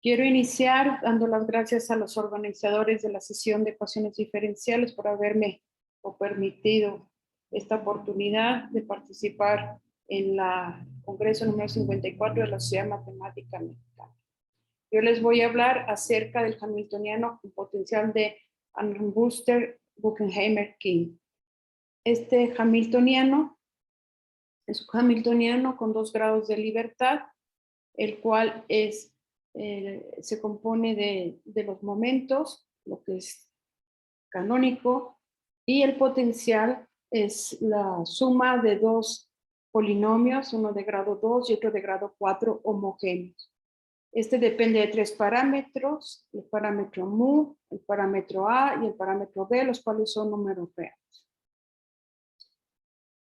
Quiero iniciar dando las gracias a los organizadores de la sesión de ecuaciones diferenciales por haberme permitido esta oportunidad de participar en la Congreso número 54 de la Sociedad Matemática Mexicana. Yo les voy a hablar acerca del hamiltoniano con potencial de Armbruster-Buchenheimer-King. Este hamiltoniano es un hamiltoniano con 2 grados de libertad, el cual se compone de los momentos, lo que es canónico, y el potencial es la suma de 2 polinomios, uno de grado 2 y otro de grado 4 homogéneos. Este depende de 3 parámetros, el parámetro mu, el parámetro a y el parámetro b, los cuales son números reales.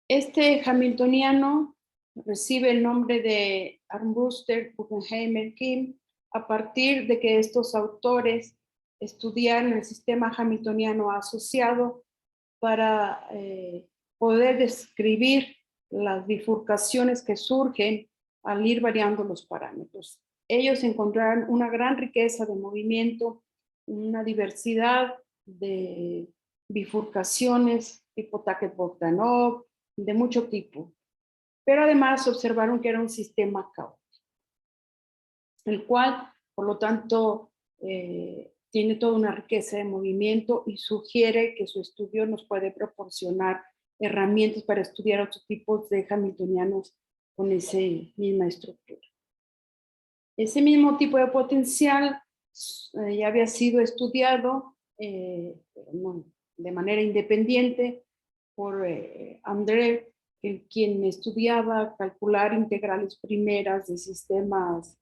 Este hamiltoniano recibe el nombre de Armbruster-Buchenheimer-King a partir de que estos autores estudiaron el sistema hamiltoniano asociado para poder describir las bifurcaciones que surgen al ir variando los parámetros. Ellos encontraron una gran riqueza de movimiento, una diversidad de bifurcaciones tipo Tackett-Bogdanov, de mucho tipo. Pero además observaron que era un sistema caótico, el cual, por lo tanto, tiene toda una riqueza de movimiento y sugiere que su estudio nos puede proporcionar herramientas para estudiar otros tipos de hamiltonianos con esa misma estructura. Ese mismo tipo de potencial ya había sido estudiado de manera independiente por André, quien estudiaba calcular integrales primeras de sistemas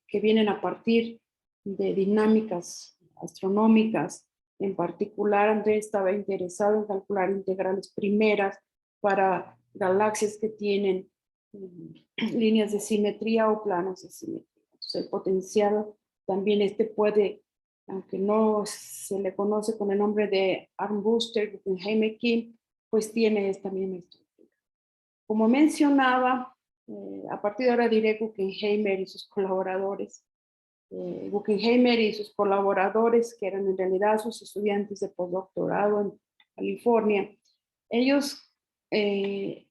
que vienen a partir de dinámicas astronómicas. En particular, André estaba interesado en calcular integrales primeras para galaxias que tienen líneas de simetría o planos de simetría. Entonces, el potencial también puede, aunque no se le conoce con el nombre de Armbruster-Buchenheimer-King, pues tiene esta misma estructura. Como mencionaba, a partir de ahora diré Buchenheimer y sus colaboradores. Buchenheimer y sus colaboradores, que eran en realidad sus estudiantes de postdoctorado en California, ellos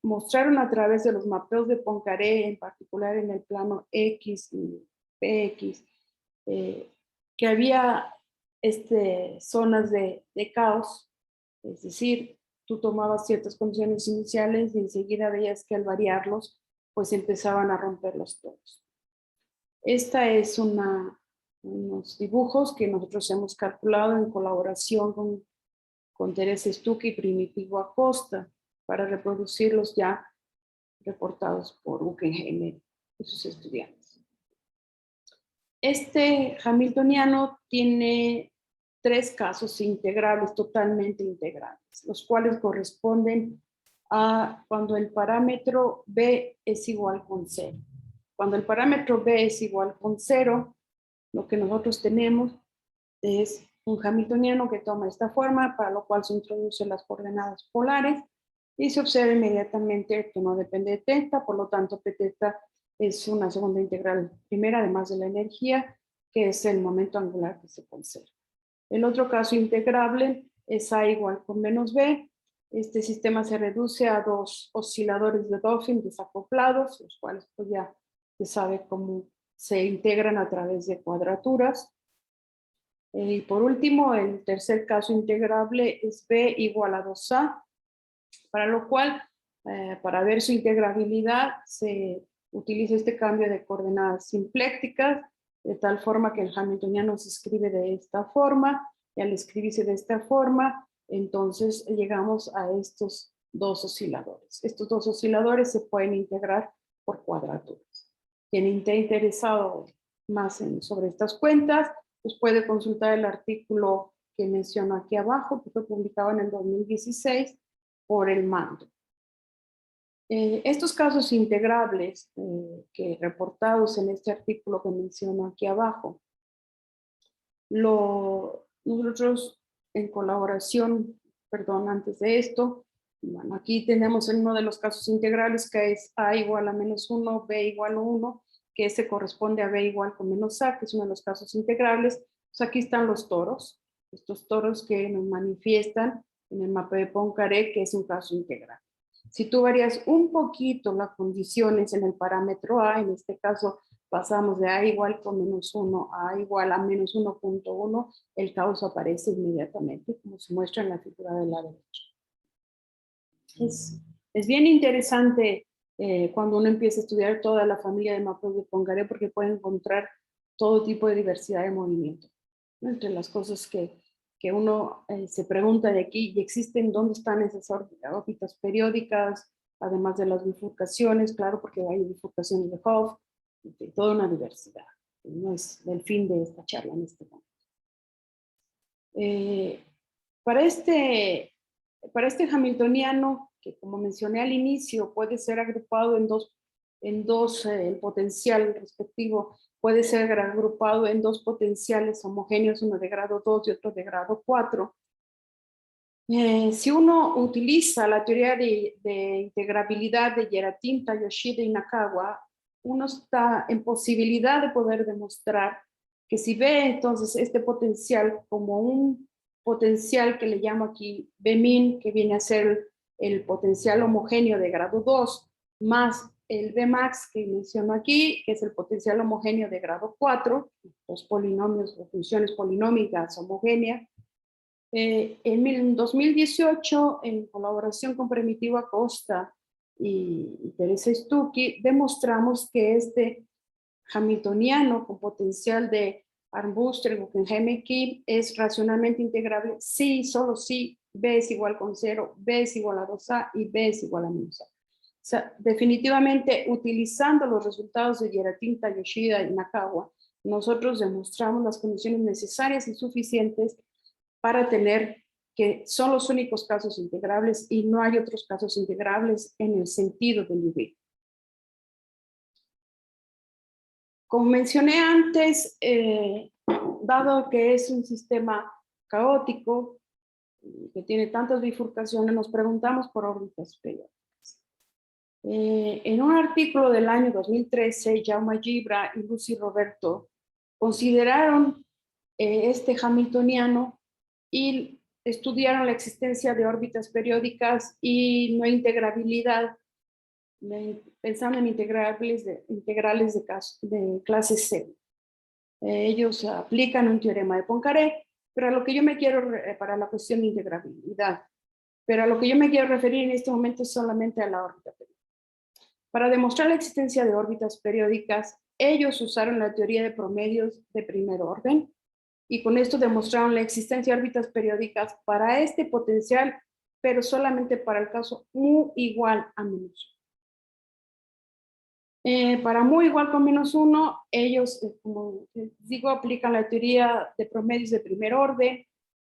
mostraron a través de los mapeos de Poincaré, en particular en el plano X y PX, que había zonas de caos, es decir, tú tomabas ciertas condiciones iniciales y enseguida veías que al variarlos, pues empezaban a romperlos todos. Esta es unos dibujos que nosotros hemos calculado en colaboración con Teresa Stuck y Primitivo Acosta para reproducirlos ya reportados por Buchenheimer y sus estudiantes. Este hamiltoniano tiene 3 casos integrales, totalmente integrales, los cuales corresponden a cuando el parámetro b es igual con 0. Cuando el parámetro b es igual con 0, lo que nosotros tenemos es un hamiltoniano que toma esta forma, para lo cual se introducen las coordenadas polares y se observa inmediatamente que no depende de teta, por lo tanto Pθ es una segunda integral primera, además de la energía, que es el momento angular que se conserva. El otro caso integrable es A igual con menos B. Este sistema se reduce a 2 osciladores de Dauphin desacoplados, los cuales pues ya se sabe cómo se integran a través de cuadraturas. Y por último, el tercer caso integrable es B igual a 2A, para lo cual, para ver su integrabilidad, se utiliza este cambio de coordenadas simplécticas, de tal forma que el hamiltoniano se escribe de esta forma, y al escribirse de esta forma, entonces llegamos a estos 2 osciladores. Estos 2 osciladores se pueden integrar por cuadraturas. Quien esté interesado más sobre estas cuentas, pues puede consultar el artículo que menciono aquí abajo, que fue publicado en el 2016 por el Mando. Estos casos integrables que reportados en este artículo que menciono aquí abajo, nosotros en colaboración, antes de esto, bueno, aquí tenemos uno de los casos integrales que es A igual a menos 1, B igual a 1, que se corresponde a B igual con menos A, que es uno de los casos integrables. Pues aquí están los toros, estos toros que nos manifiestan en el mapa de Poincaré, que es un caso integral. Si tú varías un poquito las condiciones en el parámetro A, en este caso pasamos de A igual con menos 1 a A igual a menos 1.1, el caos aparece inmediatamente, como se muestra en la figura de la derecha. Es bien interesante cuando uno empieza a estudiar toda la familia de mapas de Poincaré, porque puede encontrar todo tipo de diversidad de movimiento. Entre las cosas que uno se pregunta de aquí, ¿y existen dónde están esas órbitas periódicas? Además de las bifurcaciones, claro, porque hay bifurcaciones de Hopf, de toda una diversidad. No es el fin de esta charla en este momento. Para este hamiltoniano, que como mencioné al inicio, puede ser agrupado en dos, el potencial respectivo puede ser agrupado en dos potenciales homogéneos, uno de grado 2 y otro de grado 4. Si uno utiliza la teoría de integrabilidad de Geratinta, Yoshida y Nakawa, uno está en posibilidad de poder demostrar que si ve entonces este potencial como un potencial que le llamo aquí Bmin, que viene a ser el potencial homogéneo de grado 2, más el Bmax que menciono aquí, que es el potencial homogéneo de grado 4, los polinomios o funciones polinómicas homogéneas. En 2018, en colaboración con Primitivo Acosta y Teresa Stucchi, demostramos que este hamiltoniano con potencial de Armbruster, Guggenheim y Kim es racionalmente integrable si, solo si B es igual con 0, B es igual a 2A y B es igual a menos A. O sea, definitivamente, utilizando los resultados de Geratinta, Yoshida y Nakawa, nosotros demostramos las condiciones necesarias y suficientes para tener que son los únicos casos integrables y no hay otros casos integrables en el sentido del UV. Como mencioné antes, dado que es un sistema caótico, que tiene tantas bifurcaciones, nos preguntamos por órbitas periódicas. En un artículo del año 2013, Jaume Gibra y Lucy Roberto consideraron este hamiltoniano y estudiaron la existencia de órbitas periódicas y no integrabilidad, pensando en integrales de clase C. Ellos aplican un teorema de Poincaré, pero a lo que yo me quiero, para la cuestión de integrabilidad, pero a lo que yo me quiero referir en este momento es solamente a la órbita periódica. Para demostrar la existencia de órbitas periódicas, ellos usaron la teoría de promedios de primer orden, y con esto demostraron la existencia de órbitas periódicas para este potencial, pero solamente para el caso mu igual a menos 1. Para mu igual con menos 1, ellos, como les digo, aplican la teoría de promedios de primer orden,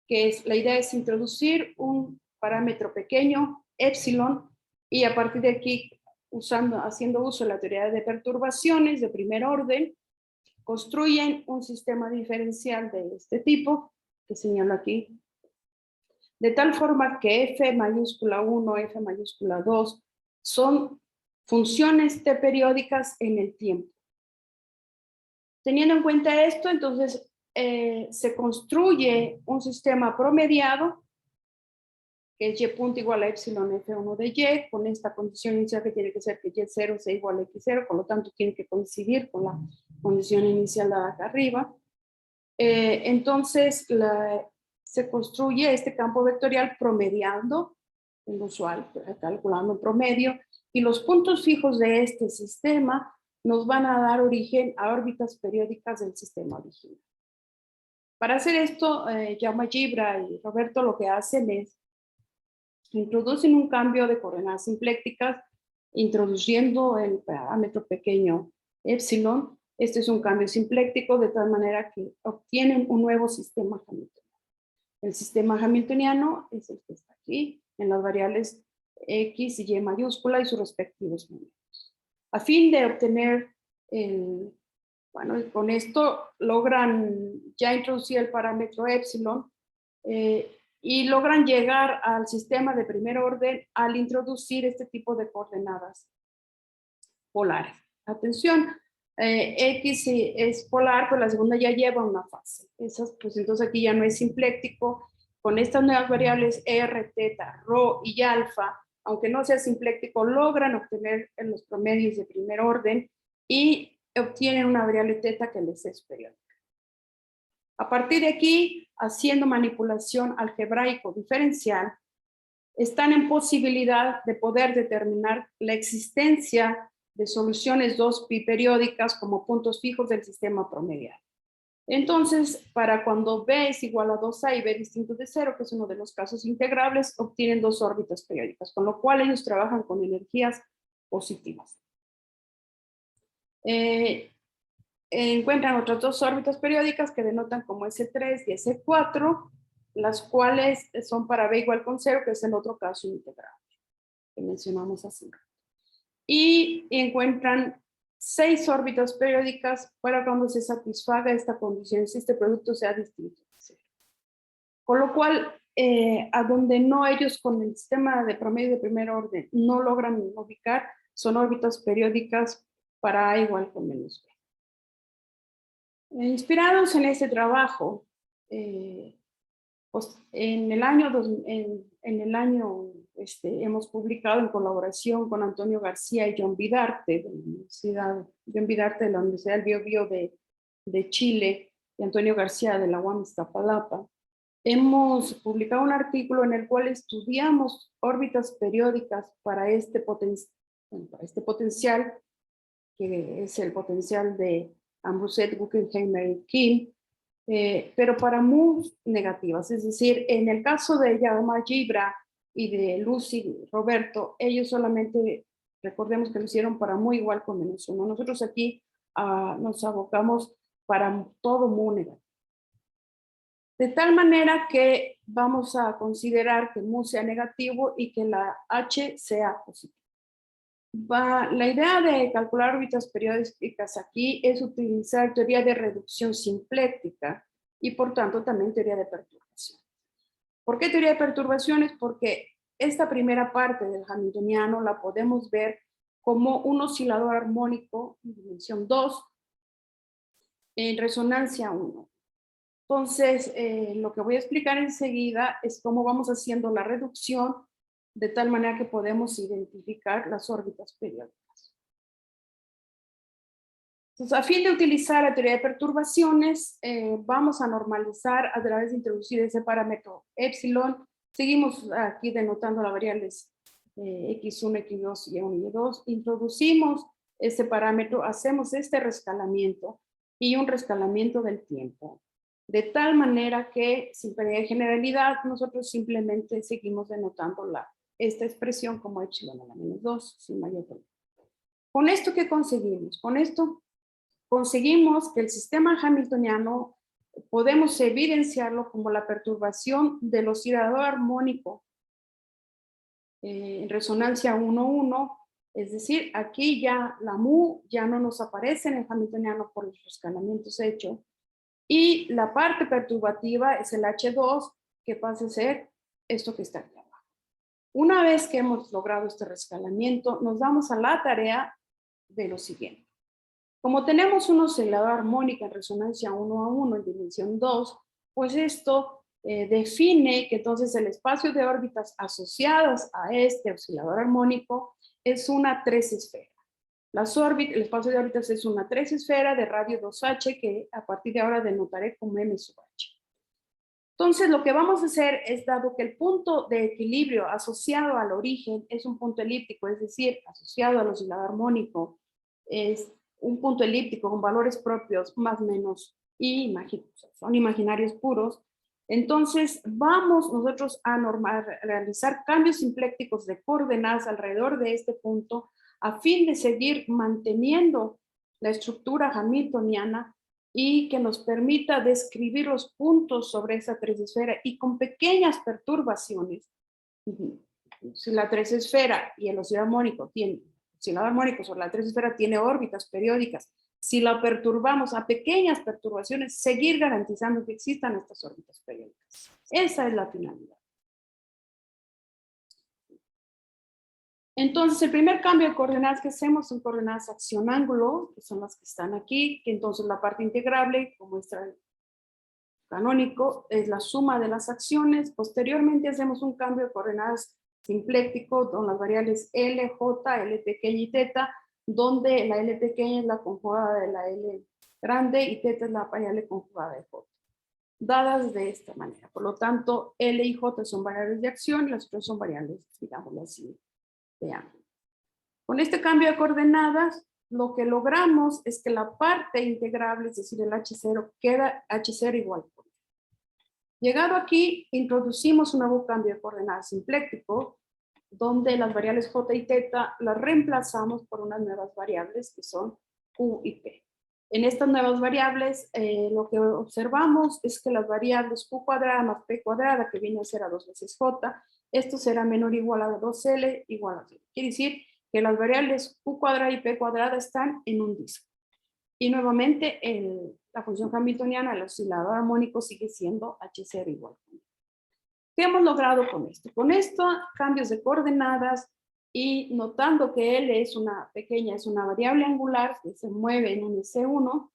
que es, la idea es introducir un parámetro pequeño, epsilon, y a partir de aquí, haciendo uso de la teoría de perturbaciones de primer orden, construyen un sistema diferencial de este tipo, que señalo aquí, de tal forma que F mayúscula 1, F mayúscula 2 son funciones periódicas en el tiempo. Teniendo en cuenta esto, entonces se construye un sistema promediado, que es y punto igual a epsilon F1 de y, con esta condición inicial que tiene que ser que y0 sea igual a x0, por lo tanto tiene que coincidir con la condición inicial de acá arriba. Entonces se construye este campo vectorial promediando, el usual, calculando un promedio, y los puntos fijos de este sistema nos van a dar origen a órbitas periódicas del sistema original. Para hacer esto, Jaume Gibra y Roberto lo que hacen es introducen un cambio de coordenadas simplécticas, introduciendo el parámetro pequeño epsilon. Este es un cambio simpléctico de tal manera que obtienen un nuevo sistema hamiltoniano. El sistema hamiltoniano es el que está aquí, en las variables x y y mayúscula y sus respectivos números. A fin de obtener bueno, con esto logran ya introducir el parámetro epsilon y logran llegar al sistema de primer orden al introducir este tipo de coordenadas polares. Atención, X es polar, pues la segunda ya lleva una fase. Esas, pues entonces aquí ya no es simpléctico. Con estas nuevas variables R, teta, rho y alfa, aunque no sea simpléctico, logran obtener en los promedios de primer orden y obtienen una variable teta que les es periódica. A partir de aquí, haciendo manipulación algebraico diferencial, están en posibilidad de poder determinar la existencia de soluciones 2pi periódicas como puntos fijos del sistema promedial. Entonces, para cuando B es igual a 2A y B distinto de 0, que es uno de los casos integrables, obtienen dos órbitas periódicas, con lo cual ellos trabajan con energías positivas. Encuentran otras dos órbitas periódicas que denotan como S3 y S4, las cuales son para B igual con 0, que es el otro caso integrable que mencionamos así. Y encuentran 6 órbitas periódicas para cuando se satisfaga esta condición, si este producto sea distinto de 0. Con lo cual, a donde no ellos con el sistema de promedio de primer orden no logran ubicar, son órbitas periódicas para A igual con menos B. Inspirados en este trabajo, pues en el año hemos publicado en colaboración con Antonio García y John Vidarte de la Universidad del Biobío de Chile y Antonio García de la UAM Iztapalapa. Hemos publicado un artículo en el cual estudiamos órbitas periódicas para este potencial, que es el potencial de Ambruset, Guggenheimer y Kim, pero para mu negativas. Es decir, en el caso de Jaume Gibra y de Lucy Roberto, ellos solamente, recordemos que lo hicieron para mu igual con menos 1. Nosotros aquí nos abocamos para todo mu negativo. De tal manera que vamos a considerar que mu sea negativo y que la H sea positiva. La idea de calcular órbitas periódicas aquí es utilizar teoría de reducción simpléctica y por tanto también teoría de perturbación. ¿Por qué teoría de perturbaciones? Porque esta primera parte del hamiltoniano la podemos ver como un oscilador armónico en dimensión 2 en resonancia 1. Entonces, lo que voy a explicar enseguida es cómo vamos haciendo la reducción de tal manera que podemos identificar las órbitas periódicas. Entonces, a fin de utilizar la teoría de perturbaciones, vamos a normalizar a través de introducir ese parámetro epsilon. Seguimos aquí denotando las variables x1, x2, y1 y y2. Introducimos ese parámetro, hacemos este rescalamiento y un rescalamiento del tiempo. De tal manera que, sin perder generalidad, nosotros simplemente seguimos denotando esta expresión como epsilon a la menos 2, sin mayor problema. ¿Con esto qué conseguimos? Con esto conseguimos que el sistema hamiltoniano podemos evidenciarlo como la perturbación del oscilador armónico en resonancia 1,1, es decir, aquí ya la mu ya no nos aparece en el hamiltoniano por los escalamientos hechos, y la parte perturbativa es el H2, que pasa a ser esto que está aquí abajo. Una vez que hemos logrado este rescalamiento, nos damos a la tarea de lo siguiente. Como tenemos un oscilador armónico en resonancia 1,1 en dimensión 2, pues esto define que entonces el espacio de órbitas asociadas a este oscilador armónico es una 3 esfera. El espacio de órbitas es una 3 esfera de radio 2h que a partir de ahora denotaré como m sub h. Entonces lo que vamos a hacer es, dado que el punto de equilibrio asociado al origen es un punto elíptico, es decir, asociado al oscilador armónico, es un punto elíptico con valores propios más o menos y son imaginarios puros, entonces vamos nosotros a realizar cambios simplécticos de coordenadas alrededor de este punto a fin de seguir manteniendo la estructura hamiltoniana y que nos permita describir los puntos sobre esa tres esfera y con pequeñas perturbaciones. Si la tres esfera y el oscilador armónico sobre la tres esfera tiene órbitas periódicas, si la perturbamos a pequeñas perturbaciones, seguir garantizando que existan estas órbitas periódicas. Esa es la finalidad. Entonces, el primer cambio de coordenadas que hacemos son coordenadas acción-ángulo, que son las que están aquí, que entonces la parte integrable, como muestra el canónico, es la suma de las acciones. Posteriormente hacemos un cambio de coordenadas simpléctico con las variables L, J, L pequeña y teta, donde la L pequeña es la conjugada de la L grande y teta es la variable conjugada de J, dadas de esta manera. Por lo tanto, L y J son variables de acción y las otras son variables, digámoslo así, de ángulo. Con este cambio de coordenadas, lo que logramos es que la parte integrable, es decir, el H0, queda H0 igual a 1. Llegado aquí, introducimos un nuevo cambio de coordenadas simpléctico, donde las variables J y teta las reemplazamos por unas nuevas variables que son Q y P. En estas nuevas variables, lo que observamos es que las variables Q cuadrada más P cuadrada, que viene a ser a 2 veces J, esto será menor o igual a 2L igual a 0. Quiere decir que las variables Q cuadrada y P cuadrada están en un disco. Y nuevamente, la función hamiltoniana, el oscilador armónico, sigue siendo H0 igual a 1. ¿Qué hemos logrado con esto? Con esto, cambios de coordenadas y notando que L es una pequeña, es una variable angular que se mueve en un S1,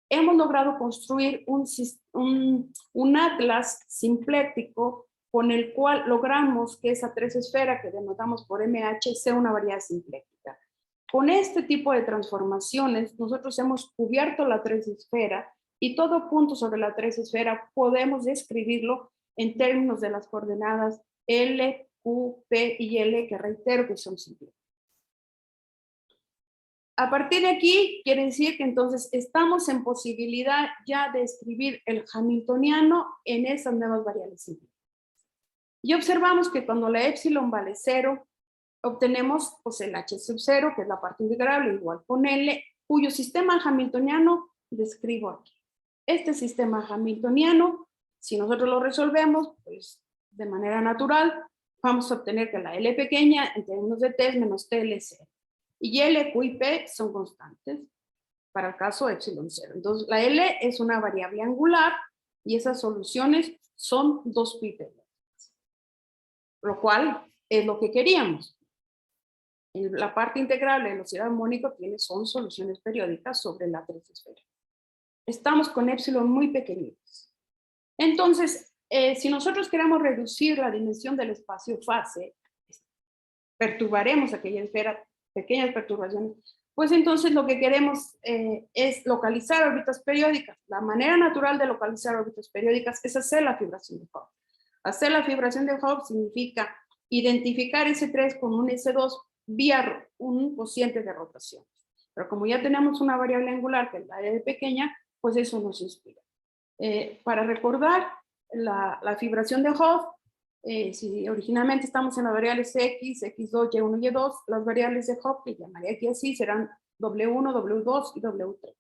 hemos logrado construir un atlas simpléctico con el cual logramos que esa tres esfera que denotamos por MH sea una variable simpléctica. Con este tipo de transformaciones, nosotros hemos cubierto la tres esfera y todo punto sobre la tres esfera podemos describirlo en términos de las coordenadas L, Q, P y L, que reitero que son simples. A partir de aquí, quiere decir que entonces estamos en posibilidad ya de escribir el hamiltoniano en esas nuevas variables simples. Y observamos que cuando la epsilon vale 0, obtenemos pues, el h sub 0, que es la parte integrable, igual con L, cuyo sistema hamiltoniano describo aquí. Este sistema hamiltoniano, si nosotros lo resolvemos, pues de manera natural, vamos a obtener que la L pequeña, en términos de T, es menos TLC. Y L, Q y P son constantes para el caso epsilon 0. Entonces, la L es una variable angular y esas soluciones son 2 pi periódicas, lo cual es lo que queríamos. En la parte integral del oscilador armónico son soluciones periódicas sobre la tres esfera. Estamos con epsilon muy pequeñitos. Entonces, si nosotros queremos reducir la dimensión del espacio-fase, perturbaremos aquella esfera, pequeñas perturbaciones, pues entonces lo que queremos es localizar órbitas periódicas. La manera natural de localizar órbitas periódicas es hacer la fibración de Hopf. Hacer la fibración de Hopf significa identificar S3 con un S2 vía un cociente de rotación. Pero como ya tenemos una variable angular que es la L pequeña, pues eso nos inspira. Para recordar la fibración de Hopf, si originalmente estamos en las variables X, X2, Y1 y Y2, las variables de Hopf, que llamaría aquí así, serán W1, W2 y W3.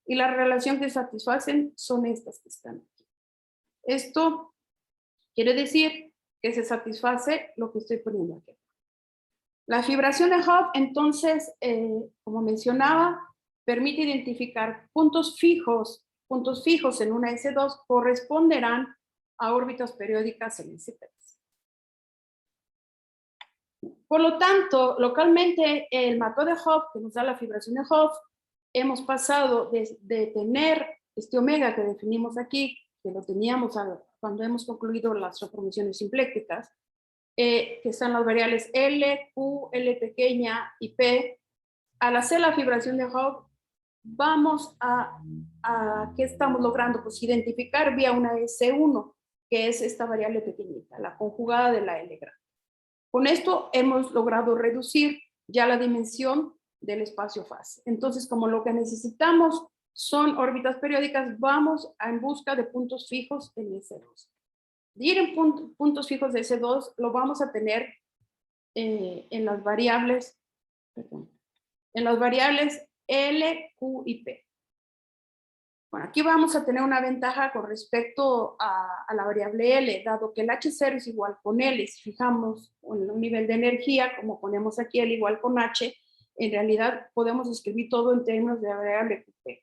Y la relación que satisfacen son estas que están aquí. Esto quiere decir que se satisface lo que estoy poniendo aquí. La fibración de Hopf, entonces, como mencionaba, permite identificar puntos fijos en una S2 corresponderán a órbitas periódicas en S3. Por lo tanto, localmente, el mapeo de Hopf, que nos da la fibración de Hopf, hemos pasado de tener este omega que definimos aquí, que lo teníamos cuando hemos concluido las transformaciones simplécticas, que están las variables L, Q, L pequeña y P. Al hacer la fibración de Hopf, vamos a ¿qué estamos logrando? Pues identificar vía una S1, que es esta variable pequeñita, la conjugada de la L grande. Con esto hemos logrado reducir ya la dimensión del espacio-fase. Entonces, como lo que necesitamos son órbitas periódicas, vamos en busca de puntos fijos en S2. De ir en puntos fijos de S2, lo vamos a tener en las variables, L, Q y P. Bueno, aquí vamos a tener una ventaja con respecto a la variable L, dado que el H0 es igual con L. Si fijamos en un nivel de energía, como ponemos aquí L igual con H, en realidad podemos escribir todo en términos de la variable QP.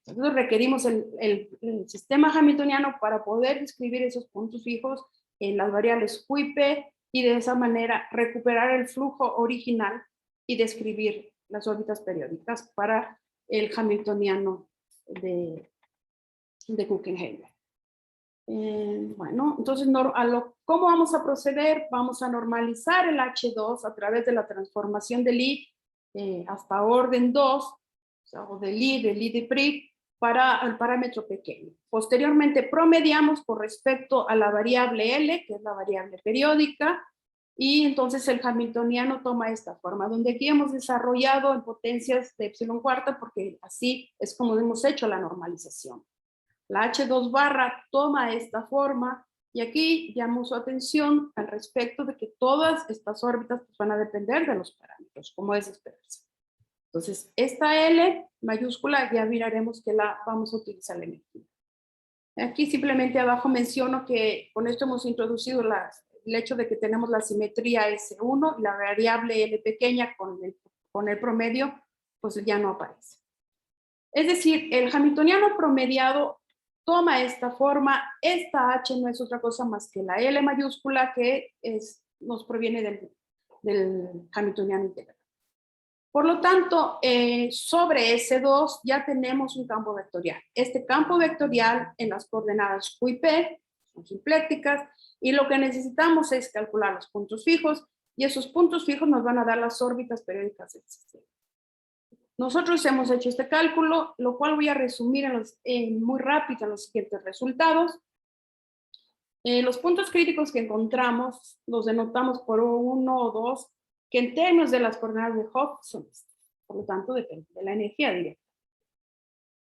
Entonces requerimos el sistema hamiltoniano para poder describir esos puntos fijos en las variables Q y P y de esa manera recuperar el flujo original y describir las órbitas periódicas para el hamiltoniano de Guggenheim. Bueno, entonces, ¿cómo vamos a proceder? Vamos a normalizar el H2 a través de la transformación de Lie hasta orden 2, o sea, o de Lie de Prix, para el parámetro pequeño. Posteriormente, promediamos con respecto a la variable L, que es la variable periódica, y entonces el hamiltoniano toma esta forma, donde aquí hemos desarrollado en potencias de epsilon cuarta, porque así es como hemos hecho la normalización. La H2 barra toma esta forma y aquí llamo su atención al respecto de que todas estas órbitas pues, van a depender de los parámetros, como es esperarse. Entonces, esta L mayúscula ya miraremos que la vamos a utilizar la energía. Aquí simplemente abajo menciono que con esto hemos introducido el hecho de que tenemos la simetría S1 y la variable L pequeña con el promedio, pues ya no aparece. Es decir, el hamiltoniano promediado toma esta forma. Esta H no es otra cosa más que la L mayúscula que nos proviene del hamiltoniano integral. Por lo tanto, sobre S2 ya tenemos un campo vectorial. Este campo vectorial en las coordenadas Q y P son simplécticas y lo que necesitamos es calcular los puntos fijos y esos puntos fijos nos van a dar las órbitas periódicas del sistema. Nosotros hemos hecho este cálculo, lo cual voy a resumir muy rápido en los siguientes resultados. Los puntos críticos que encontramos los denotamos por 1 o 2, que en términos de las coordenadas de Hopf son estos. Por lo tanto, depende de la energía directa.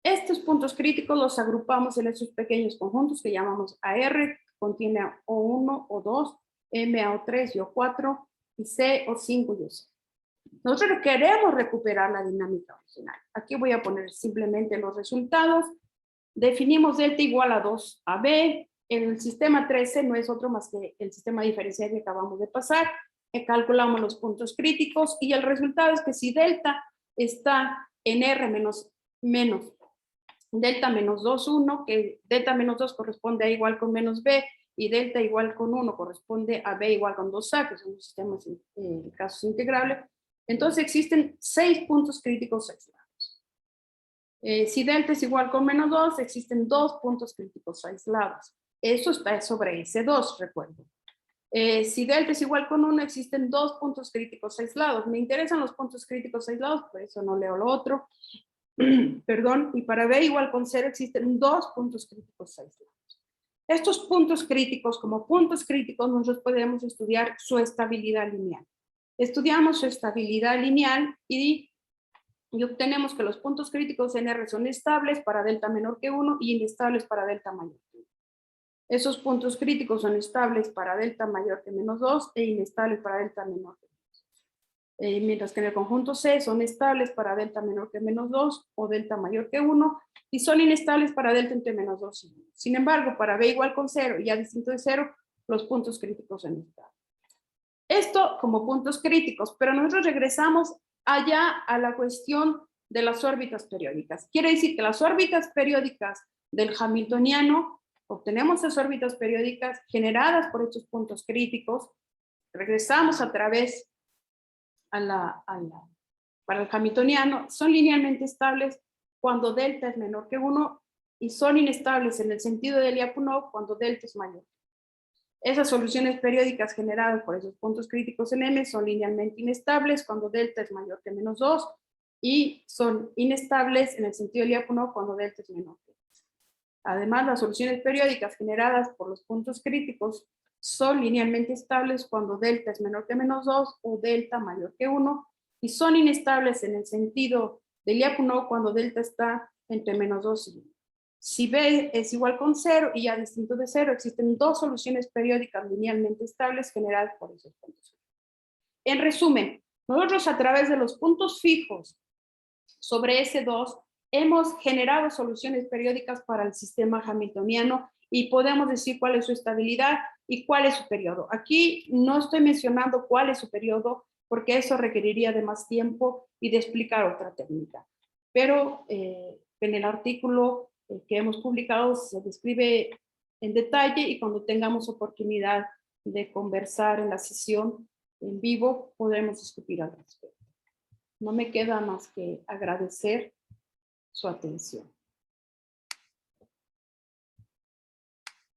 Estos puntos críticos los agrupamos en esos pequeños conjuntos que llamamos AR, que contiene O1, O2, M, O3 y O4, y C, O5 y O6. Nosotros queremos recuperar la dinámica original. Aquí voy a poner simplemente los resultados. Definimos delta igual a 2AB. El sistema 13 no es otro más que el sistema diferencial que acabamos de pasar. Calculamos los puntos críticos y el resultado es que si delta está en R menos delta menos 2, 1, que delta menos 2 corresponde a igual con menos B y delta igual con 1 corresponde a B igual con 2A, que son los sistemas casos integrables. Entonces existen 6 puntos críticos aislados. Si delta es igual con menos 2, existen 2 puntos críticos aislados. Eso está sobre S2, recuerdo. Si delta es igual con 1, existen 2 puntos críticos aislados. Me interesan los puntos críticos aislados, por eso no leo lo otro. Perdón, y para B igual con 0 existen 2 puntos críticos aislados. Estos puntos críticos, como puntos críticos, nosotros podemos estudiar su estabilidad lineal. Estudiamos su estabilidad lineal y obtenemos que los puntos críticos en R son estables para delta menor que 1 y inestables para delta mayor que 1. Esos puntos críticos son estables para delta mayor que menos 2 e inestables para delta menor que 2. Mientras que en el conjunto C son estables para delta menor que menos 2 o delta mayor que 1 y son inestables para delta entre menos 2 y 1. Sin embargo, para B igual con 0 y A distinto de 0, los puntos críticos son estables. Esto como puntos críticos, pero nosotros regresamos allá a la cuestión de las órbitas periódicas. Quiere decir que las órbitas periódicas del hamiltoniano, obtenemos esas órbitas periódicas generadas por estos puntos críticos, regresamos a través para el hamiltoniano, son linealmente estables cuando delta es menor que 1 y son inestables en el sentido de Lyapunov cuando delta es mayor. Esas soluciones periódicas generadas por esos puntos críticos en M son linealmente inestables cuando delta es mayor que menos 2 y son inestables en el sentido de Lyapunov cuando delta es menor que 2. Además, las soluciones periódicas generadas por los puntos críticos son linealmente estables cuando delta es menor que menos 2 o delta mayor que 1 y son inestables en el sentido de Lyapunov cuando delta está entre menos 2 y 1. Si B es igual con 0 y A distinto de 0, existen 2 soluciones periódicas linealmente estables generadas por esos puntos. En resumen, nosotros a través de los puntos fijos sobre S2 hemos generado soluciones periódicas para el sistema hamiltoniano y podemos decir cuál es su estabilidad y cuál es su periodo. Aquí no estoy mencionando cuál es su periodo porque eso requeriría de más tiempo y de explicar otra técnica. Pero en el artículo que hemos publicado se describe en detalle y cuando tengamos oportunidad de conversar en la sesión en vivo, podremos discutir al respecto. No me queda más que agradecer su atención.